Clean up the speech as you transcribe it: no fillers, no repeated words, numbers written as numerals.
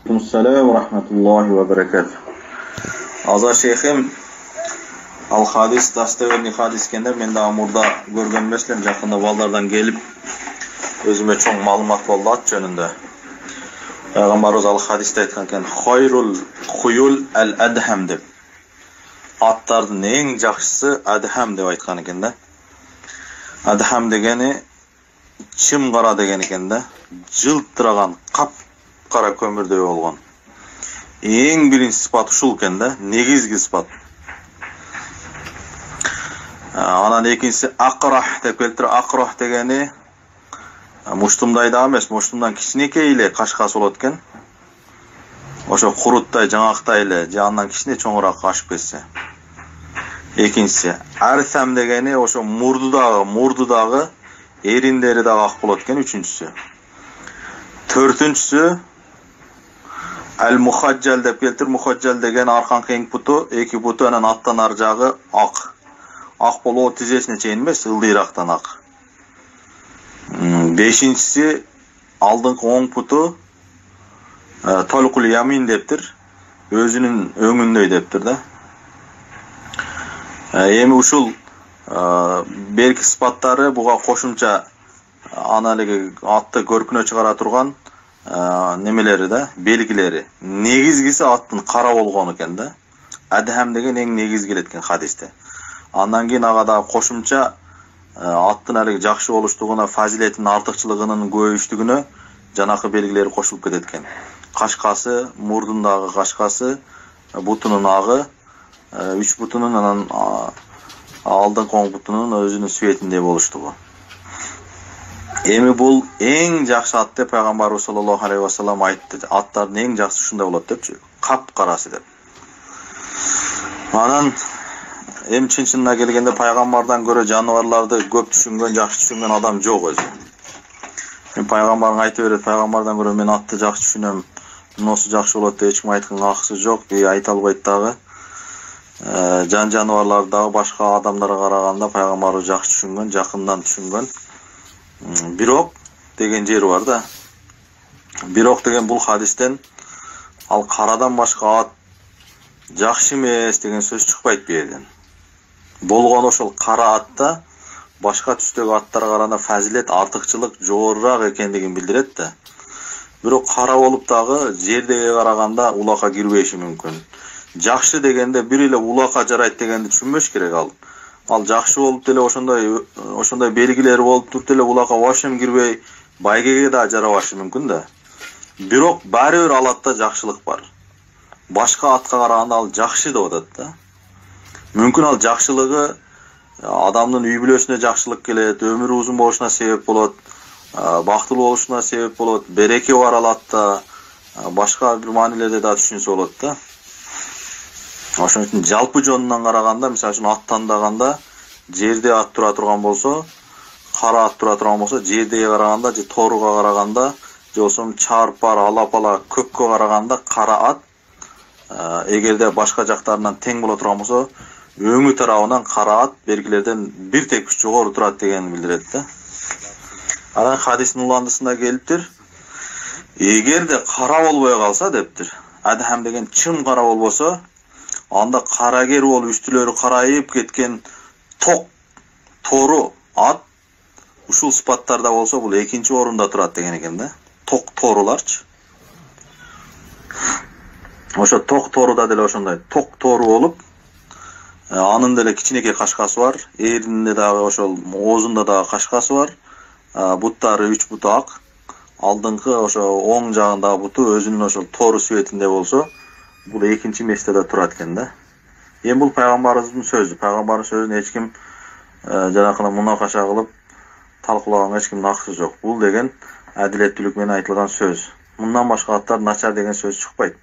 Assalamu rahmatullahi wa barakatuh. Azar şeyhim, al hadis, dasteverni hadis kende men daha murda görgen meslen jakında ballardan gelip özüme çoğ malumat boldu at jönünde. Peygamberimiz al hadiste aytkan eken hayrul khuyul al adham dep. Attardын эң жакшысы adham деп айткан экен да. Adham дегени чым кара деген экен да. Жылтыраган кап кара көмүрдөй болгон. Эң биринчи сыпат ушул экен да, негизги сыпат. Анан экинчиси акрах деп келтир. Акрах дегени муштумдай да эмес, муштумдан кичинекей эле кашкасы болот экен. Ошо куруттай, жаңактай эле, же андан кичине чоңураак ашып кетсе. Экинчиси арсам дегени ошо мурдудагы эриндери дагы ак болот экен. Үчүнчүсү. Төртүнчүсү al-muhajjal деп келтир. Muhajjal деген арканкы эң буту, эки буту анан аттан ар жагы ак. Ак болуп тизесине чейин эмес, ылдыйрактан ак. Бешинчиси алдыңкы оң буту толкул ямин дептир. Өзүнүн өңүндөй дептир да. Эми ушул берки сыпаттары буга кошумча аналыгы атты көркүнө чыгара турган немелери да, белгилери. Негизгиси аттын кара болгону экен да. Адхам деген эң негизги экен хадисте. Андан кийин ага да кошумча аттын алыгы жакшы болуштугуна, фазилетинин артыкчылыгынын көбөйүштүгүнө жанакы белгилери кошулуп кетет экен. Кашкасы, мурдундагы кашкасы, бутунун агы, үч бутунун анан алдыңкы оң бутунун өзүнүн светиндей болуштугу. Эми бул эң жакшы ат деп Пайгамбарыбыз саллаллаху алейхи ва саллям айтты. Аттардын эң жакшысы ушундай болот депчи. Кап карасы деп. Анан эми чын-чынына келгенде пайгамбардан көрө жаныбарларды көп түшүнгөн, жакшы түшүнгөн адам жок өзү. Мен пайгамбарга айтып берет, пайгамбардан көрө мен атты жакшы түшүнөм. Мунусу жакшы болот деп эч ким айтканга акысы жок, айта албайт дагы. Жаныбарларды дагы башка адамдарга караганда пайгамбарыбыз жакшы түшүнгөн, жакындан түшүнгөн. Бирок деген жери бар да. Бирок деген бул хадистен ал карадан башка ат жакшы эмес деген сөз чыкпайт бу жерден. Болгон ошол кара атта башка түстөгү аттарга караганда фазилет, артыкчылык жогорураак экендигин билдирет да. Бирок кара болуп дагы жердеги караганда улакка кирбеши мүмкүн. Жакшы дегенде бир эле улакка жарайт дегенди түшүнбөш керек ал. Ал жакшы болуп деле ошондой белгилери болуп туруп деле улакка башым кирбей байгеге да жарабашы мүмкүн да. Бирок баары бир ал атта жакшылык бар. Башка атка караганда ал жакшы деп атат да. Мүмкүн ал жакшылыгы адамдын үй бүлөсүнө жакшылык келет, өмүрү узун болушуна себеп болот, бактылуу болушуна себеп болот, береке бар ал атта, башка бир маанилерде да түшүнсө болот да. Ошон үчүн жалпы жонунан караганда, мисалы үчүн ат тандаганда жерде ат тура турган болсо, кара ат тура турган болсо, жердеги караганда же тооруга караганда, же болсо чарпар, алапала, көккө караганда кара ат эгерде башка жактарынан тең боло турган болсо, өңү тарабынан кара ат бергилерден бир текиш жогору турат дегенди билдирет да. Анан хадистин уландысында келиптир. Эгерде кара болбой калса дептир. Адхам деген чым кара болбосо, анда карагер болуп үстүлөрү карайып кеткен ток тору ат ушул сыпаттарда болсо бул экинчи орунда турат деген экен да. Ток торуларчы. Ошо ток торуда деле ошондой ток тору болуп, анын деле кичинекей кашкасы бар, эринде дагы ошол оозунда дагы кашкасы бар. Буттары үч буту ак. Алдыңкы ошо оң жагындагы буту өзүнүн ошол тору светинде болсо, бул экинчи местеде турат экен да. Эми бул пайгамбарыбыздын сөзү. Пайгамбардын сөзүн эч ким жанакына мунакаша кылып талкуулаганга эч кимдин акысы жок. Бул деген адилеттүүлүк менен айтылган сөз. Мындан башка аттар начар деген сөз чыкпайт.